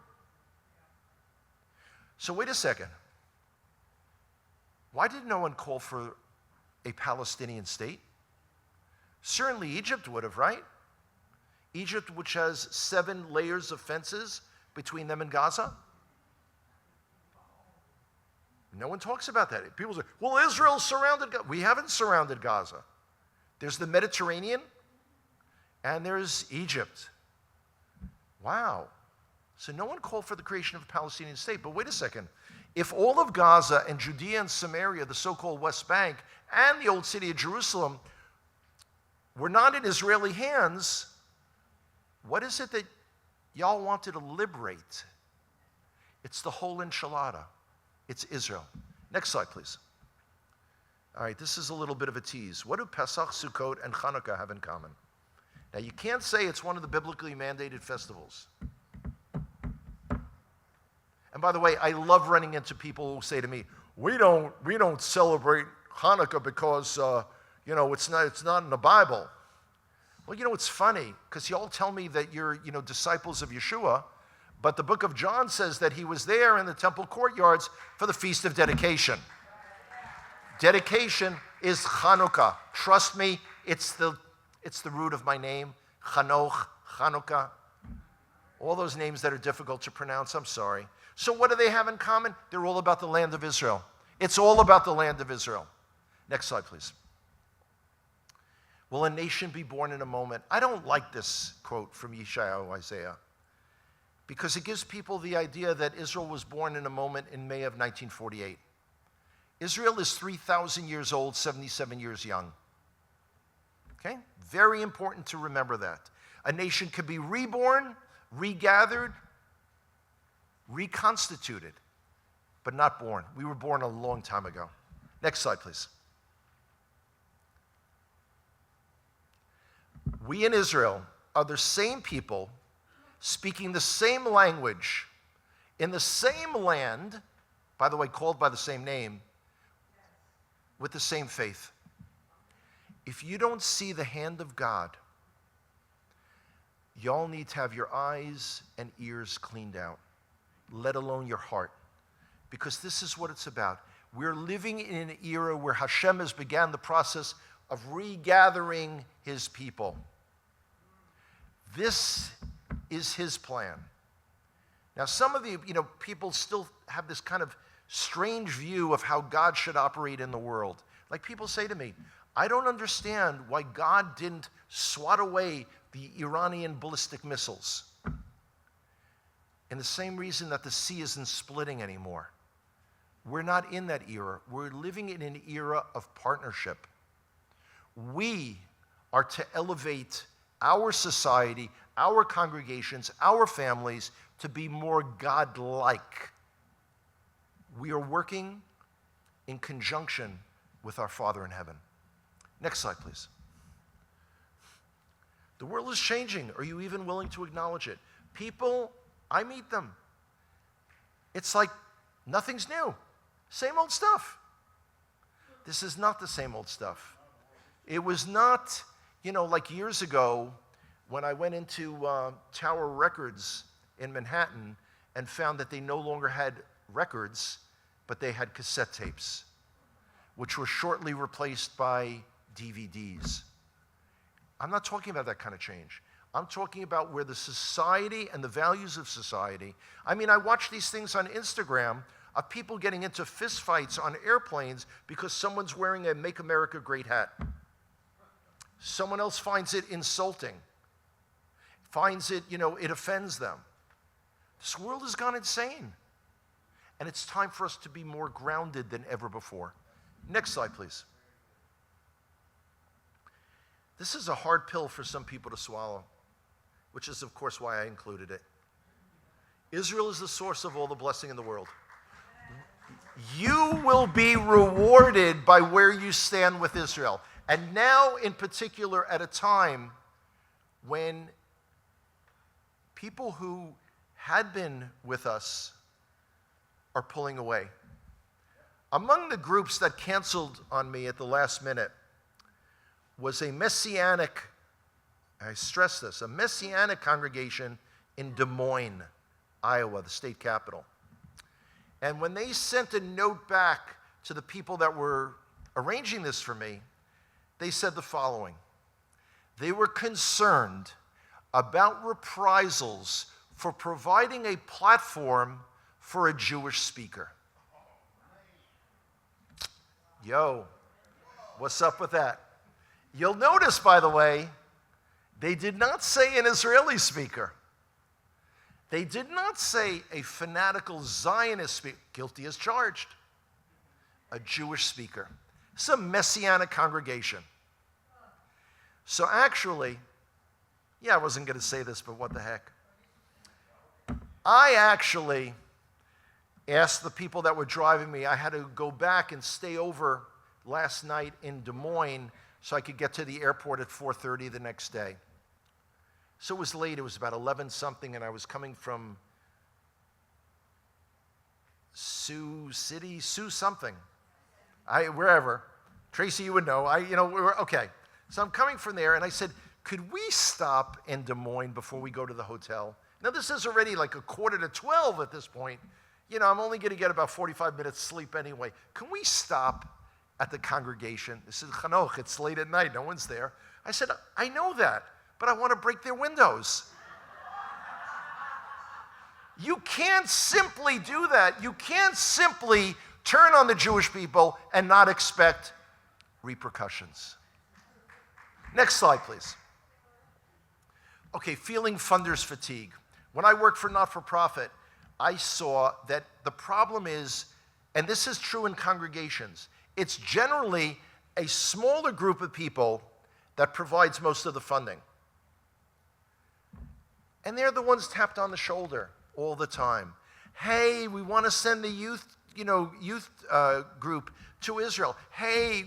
So wait a second. Why did no one call for a Palestinian state? Certainly Egypt would have, right? Egypt, which has 7 layers of fences between them and Gaza. No one talks about that. People say, well, Israel surrounded Gaza. We haven't surrounded Gaza. There's the Mediterranean, and there's Egypt. Wow. So no one called for the creation of a Palestinian state. But wait a second. If all of Gaza and Judea and Samaria, the so-called West Bank, and the old city of Jerusalem were not in Israeli hands, what is it that y'all wanted to liberate? It's the whole enchilada. It's Israel. Next slide, please. All right, this is a little bit of a tease. What do Pesach, Sukkot, and Hanukkah have in common? Now, you can't say it's one of the biblically mandated festivals. And by the way, I love running into people who say to me, we don't celebrate Hanukkah because it's not in the Bible. Well, it's funny because y'all tell me that you're disciples of Yeshua, but the book of John says that he was there in the temple courtyards for the Feast of Dedication. Dedication is Hanukkah. Trust me, it's the root of my name. Hanoch, Hanukkah. All those names that are difficult to pronounce, I'm sorry. So what do they have in common? They're all about the land of Israel. It's all about the land of Israel. Next slide, please. Will a nation be born in a moment? I don't like this quote from Yeshayahu, Isaiah, because it gives people the idea that Israel was born in a moment in May of 1948. Israel is 3,000 years old, 77 years young. Okay? Very important to remember that. A nation could be reborn, regathered, reconstituted, but not born. We were born a long time ago. Next slide, please. We in Israel are the same people speaking the same language in the same land, by the way, called by the same name, with the same faith. If you don't see the hand of God, y'all need to have your eyes and ears cleaned out, let alone your heart. Because this is what it's about. We're living in an era where Hashem has began the process of regathering his people. This is his plan. Now, some of the people still have this kind of strange view of how God should operate in the world. Like people say to me, I don't understand why God didn't swat away the Iranian ballistic missiles. And the same reason that the sea isn't splitting anymore. We're not in that era. We're living in an era of partnership. We are to elevate our society, our congregations, our families to be more God-like. We are working in conjunction with our Father in heaven. Next slide, please. The world is changing. Are you even willing to acknowledge it? People, I meet them. It's like nothing's new. Same old stuff. This is not the same old stuff. It was not, like years ago when I went into Tower Records in Manhattan and found that they no longer had records, but they had cassette tapes, which were shortly replaced by DVDs. I'm not talking about that kind of change. I'm talking about where the society and the values of society. I watch these things on Instagram of people getting into fistfights on airplanes because someone's wearing a Make America Great hat. Someone else finds it insulting, finds it, it offends them. This world has gone insane. And it's time for us to be more grounded than ever before. Next slide, please. This is a hard pill for some people to swallow, which is, of course, why I included it. Israel is the source of all the blessing in the world. You will be rewarded by where you stand with Israel. And now, in particular, at a time when people who had been with us are pulling away. Among the groups that canceled on me at the last minute was a messianic, I stress this, a messianic congregation in Des Moines, Iowa, the state capital. And when they sent a note back to the people that were arranging this for me, they said the following. They were concerned about reprisals for providing a platform for a Jewish speaker. Yo, what's up with that? You'll notice, by the way, they did not say an Israeli speaker. They did not say a fanatical Zionist speaker, guilty as charged. A Jewish speaker. It's a messianic congregation. So actually, I wasn't going to say this, but what the heck. I actually asked the people that were driving me, I had to go back and stay over last night in Des Moines so I could get to the airport at 4:30 the next day. So it was late, it was about 11 something, and I was coming from Sioux City, Sioux something, wherever. Tracy, you would know. Okay. So I'm coming from there, and I said, could we stop in Des Moines before we go to the hotel? Now, this is already like 11:45 at this point. I'm only going to get about 45 minutes sleep anyway. Can we stop at the congregation? This is Hanoch. It's late at night. No one's there. I said, I know that, but I want to break their windows. You can't simply do that. You can't simply turn on the Jewish people and not expect repercussions. Next slide, please. Okay, feeling funders' fatigue. When I worked for not-for-profit, I saw that the problem is, and this is true in congregations, it's generally a smaller group of people that provides most of the funding. And they're the ones tapped on the shoulder all the time. Hey, we want to send the youth group to Israel. Hey,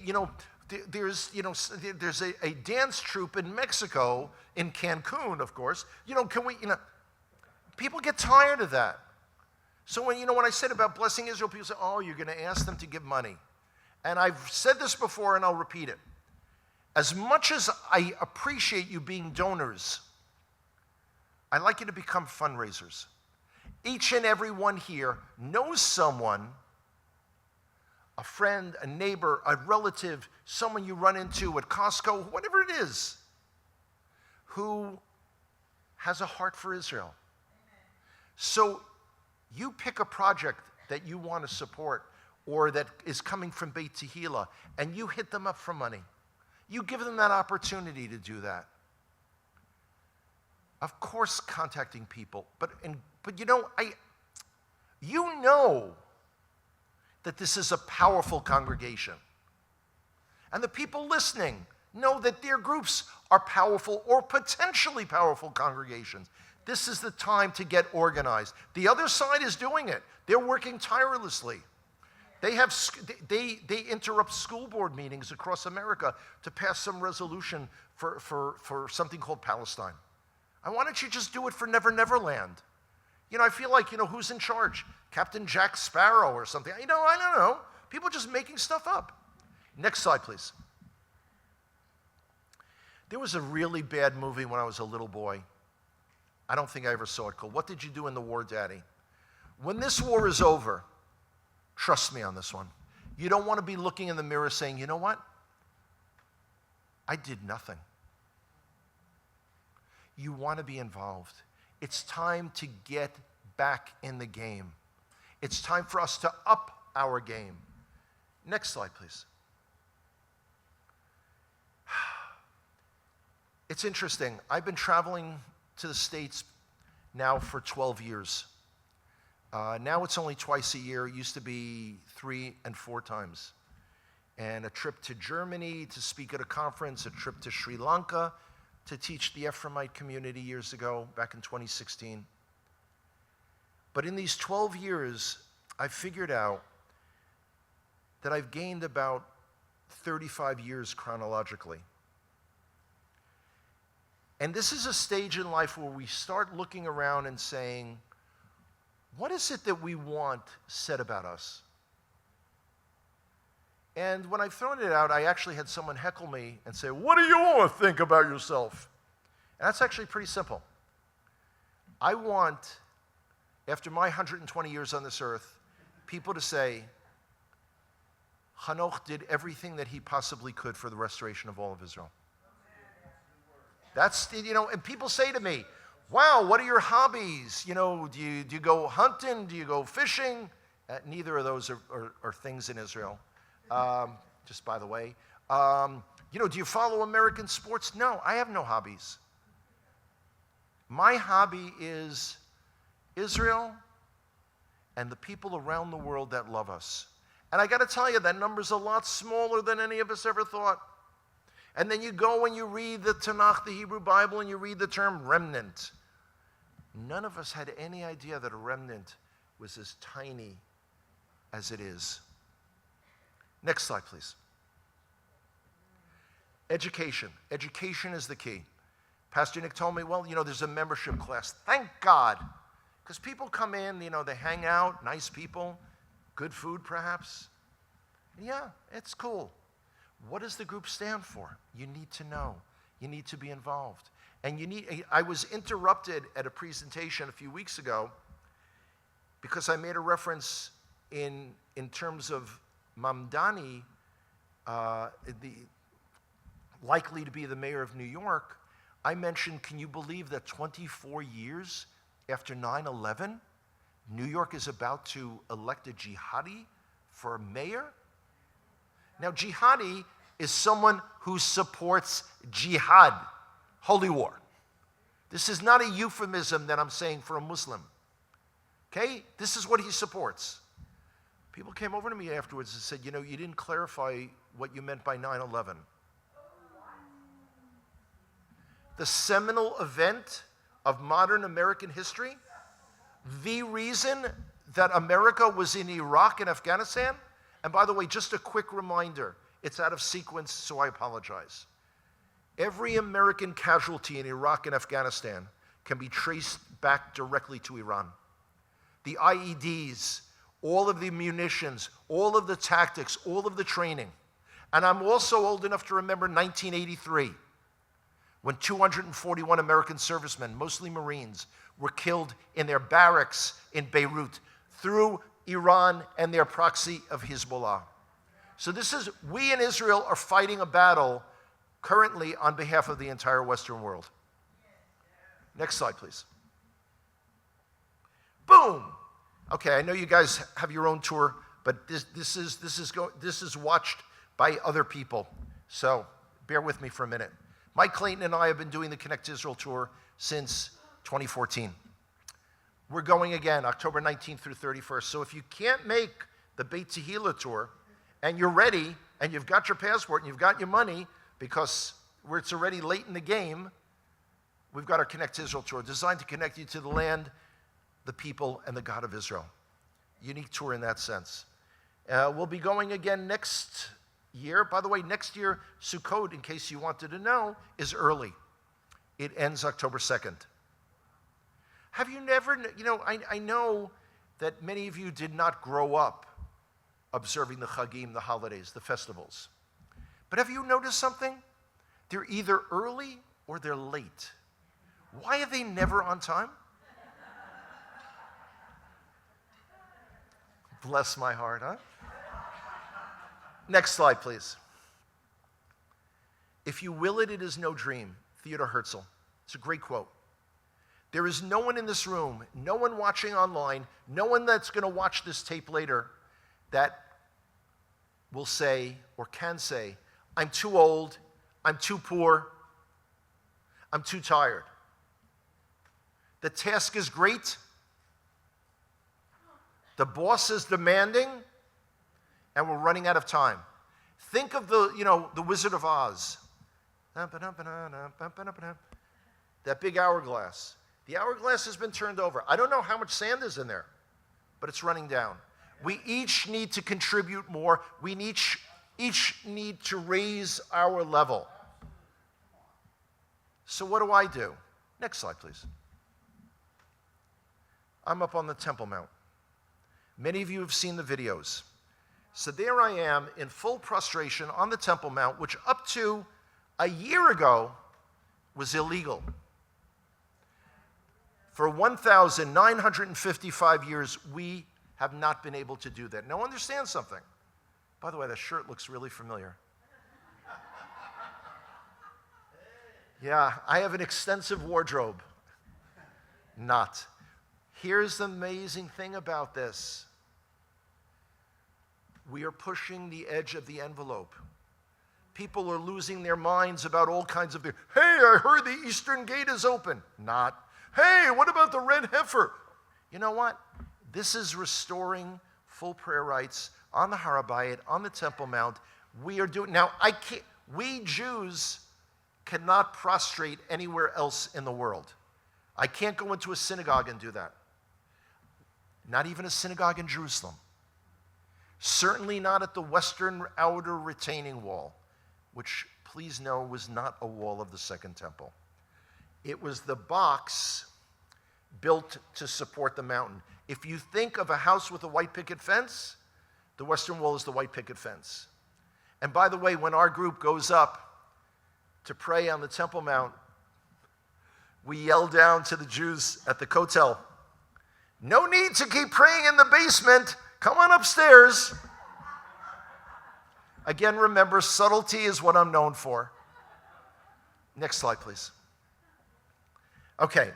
there's a dance troupe in Mexico, in Cancun, of course. Can we, people get tired of that. So when I said about blessing Israel, people say, oh, you're going to ask them to give money. And I've said this before and I'll repeat it. as much as I appreciate you being donors, I'd like you to become fundraisers. Each and every one here knows someone, a friend, a neighbor, a relative, someone you run into at Costco, whatever it is, who has a heart for Israel. So you pick a project that you want to support or that is coming from Beit Tehila, and you hit them up for money. You give them that opportunity to do that. Of course, contacting people, but you know that this is a powerful congregation. And the people listening know that their groups are powerful or potentially powerful congregations. This is the time to get organized. The other side is doing it. They're working tirelessly. They interrupt school board meetings across America to pass some resolution for something called Palestine. Why don't you just do it for Never Never Land? I feel like, who's in charge? Captain Jack Sparrow or something. I don't know. People just making stuff up. Next slide, please. There was a really bad movie when I was a little boy. I don't think I ever saw it, called What Did You Do in the War, Daddy? When this war is over, trust me on this one, you don't want to be looking in the mirror saying, you know what? I did nothing. You want to be involved. It's time to get back in the game. It's time for us to up our game. Next slide, please. It's interesting. I've been traveling to the States now for 12 years. Now it's only twice a year. It used to be 3 and 4 times. And a trip to Germany to speak at a conference, a trip to Sri Lanka to teach the Ephraimite community years ago, back in 2016. But in these 12 years, I figured out that I've gained about 35 years chronologically. And this is a stage in life where we start looking around and saying, what is it that we want said about us? And when I've thrown it out, I actually had someone heckle me and say, what do you want to think about yourself? And that's actually pretty simple. I want, after my 120 years on this earth, people to say, Hanoch did everything that he possibly could for the restoration of all of Israel. That's, and people say to me, wow, what are your hobbies? Do you go hunting? Do you go fishing? Neither of those are things in Israel. Just by the way. Do you follow American sports? No, I have no hobbies. My hobby is Israel and the people around the world that love us. And I got to tell you, that number's a lot smaller than any of us ever thought. And then you go and you read the Tanakh, the Hebrew Bible, and you read the term remnant. None of us had any idea that a remnant was as tiny as it is. Next slide, please. Education. Education is the key. Pastor Nick told me, well, there's a membership class. Thank God. Because people come in, they hang out, nice people, good food perhaps. Yeah, it's cool. What does the group stand for? You need to know. You need to be involved. And I was interrupted at a presentation a few weeks ago because I made a reference in terms of Mamdani, likely to be the mayor of New York. I mentioned, can you believe that 24 years after 9/11, New York is about to elect a jihadi for mayor? Now, jihadi is someone who supports jihad, holy war. This is not a euphemism that I'm saying for a Muslim. Okay? This is what he supports. People came over to me afterwards and said, you didn't clarify what you meant by 9/11. The seminal event of modern American history, the reason that America was in Iraq and Afghanistan, and by the way, just a quick reminder, it's out of sequence, so I apologize. Every American casualty in Iraq and Afghanistan can be traced back directly to Iran. The IEDs, all of the munitions, all of the tactics, all of the training. And I'm also old enough to remember 1983, when 241 American servicemen, mostly Marines, were killed in their barracks in Beirut through Iran and their proxy of Hezbollah. So we in Israel are fighting a battle currently on behalf of the entire Western world. Next slide, please. Boom. Okay, I know you guys have your own tour, but this is watched by other people. So bear with me for a minute. Mike Clayton and I have been doing the Connect Israel tour since 2014. We're going again October 19th through 31st. So if you can't make the Beit Tehila tour and you're ready and you've got your passport and you've got your money, because it's already late in the game, we've got our Connect Israel tour designed to connect you to the land, the people, and the God of Israel. Unique tour in that sense. We'll be going again next year. By the way, next year, Sukkot, in case you wanted to know, is early. It ends October 2nd. Have you never, I know that many of you did not grow up observing the Chagim, the holidays, the festivals. But have you noticed something? They're either early or they're late. Why are they never on time? Bless my heart, huh? Next slide, please. If you will it, it is no dream. Theodor Herzl. It's a great quote. There is no one in this room, no one watching online, no one that's going to watch this tape later that will say or can say, I'm too old, I'm too poor, I'm too tired. The task is great. The boss is demanding, and we're running out of time. Think of the Wizard of Oz. That big hourglass. The hourglass has been turned over. I don't know how much sand is in there, but it's running down. We each need to contribute more. We each need to raise our level. So what do? Next slide, please. I'm up on the Temple Mount. Many of you have seen the videos. So there I am in full prostration on the Temple Mount, which up to a year ago was illegal. For 1,955 years, we have not been able to do that. Now understand something. By the way, that shirt looks really familiar. Yeah, I have an extensive wardrobe. Not. Here's the amazing thing about this. We are pushing the edge of the envelope. People are losing their minds about all kinds of things. Hey, I heard the Eastern Gate is open. Not. Hey, what about the red heifer? You know what? This is restoring full prayer rights on the Har HaBayit, on the Temple Mount. We are doing, now we Jews cannot prostrate anywhere else in the world. I can't go into a synagogue and do that. Not even a synagogue in Jerusalem. Certainly not at the western outer retaining wall, which, please know, was not a wall of the Second Temple. It was the box built to support the mountain. If you think of a house with a white picket fence, the western wall is the white picket fence. And by the way, when our group goes up to pray on the Temple Mount, we yell down to the Jews at the Kotel, no need to keep praying in the basement. Come on upstairs. Again, remember, subtlety is what I'm known for. Next slide, please. Okay,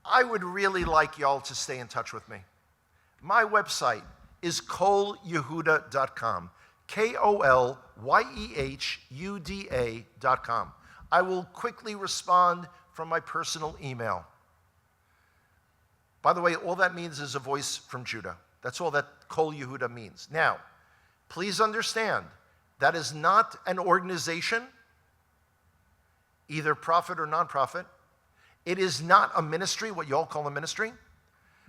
I would really like y'all to stay in touch with me. My website is kolyehuda.com, KOLYEHUDA.com. I will quickly respond from my personal email. By the way, all that means is a voice from Judah. That's all that Kol Yehuda means. Now, please understand, that is not an organization, either profit or non-profit. It is not a ministry, what you all call a ministry.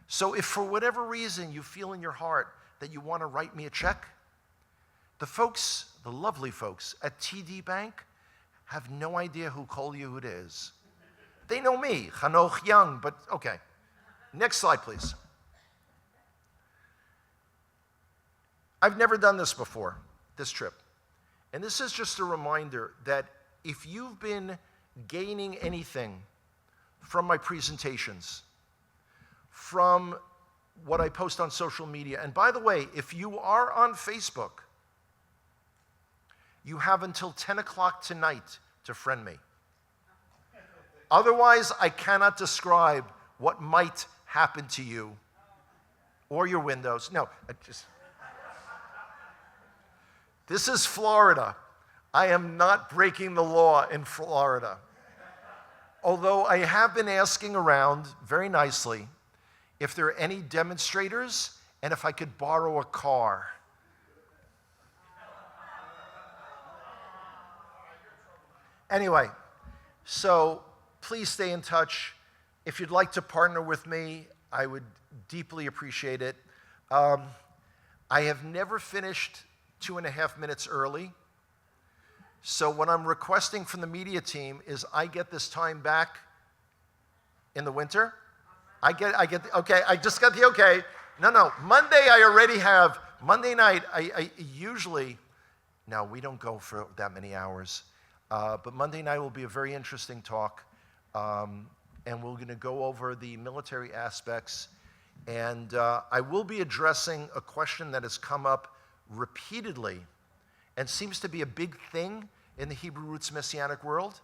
So if for whatever reason you feel in your heart that you want to write me a check, the folks, the lovely folks at TD Bank have no idea who Kol Yehuda is. They know me, Hanoch Young, but okay. Next slide, please. I've never done this before, this trip. And this is just a reminder that if you've been gaining anything from my presentations, from what I post on social media, and by the way, if you are on Facebook, you have until 10 o'clock tonight to friend me. Otherwise, I cannot describe what might happen to you or your windows. No, this is Florida. I am not breaking the law in Florida. Although I have been asking around very nicely if there are any demonstrators and if I could borrow a car. Anyway, so please stay in touch. If you'd like to partner with me, I would deeply appreciate it. I have never finished 2.5 minutes early. So what I'm requesting from the media team is I get this time back in the winter. I just got the okay. No, Monday I already have. Monday night, I usually, no, we don't go for that many hours. But Monday night will be a very interesting talk. And we're going to go over the military aspects. And I will be addressing a question that has come up repeatedly and seems to be a big thing in the Hebrew roots Messianic world.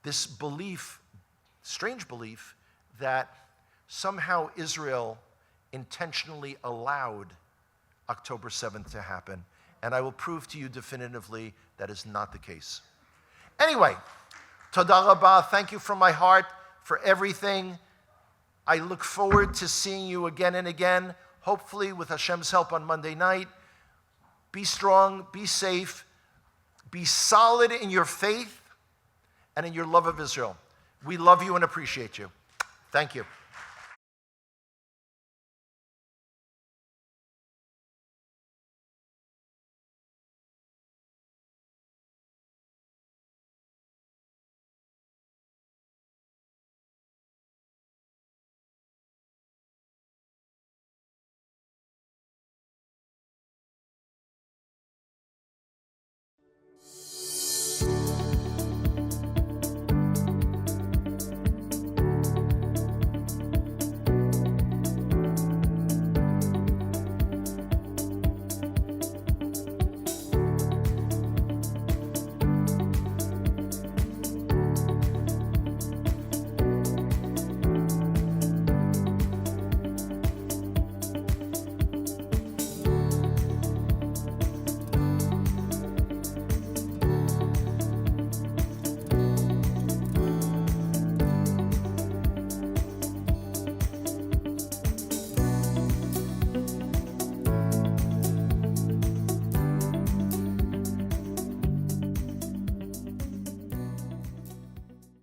This belief, strange belief, that somehow Israel intentionally allowed October 7th to happen. And I will prove to you definitively that is not the case. Anyway, Toda Rabah, thank you from my heart for everything. I look forward to seeing you again and again, hopefully with Hashem's help on Monday night. Be strong, be safe, be solid in your faith and in your love of Israel. We love you and appreciate you. Thank you.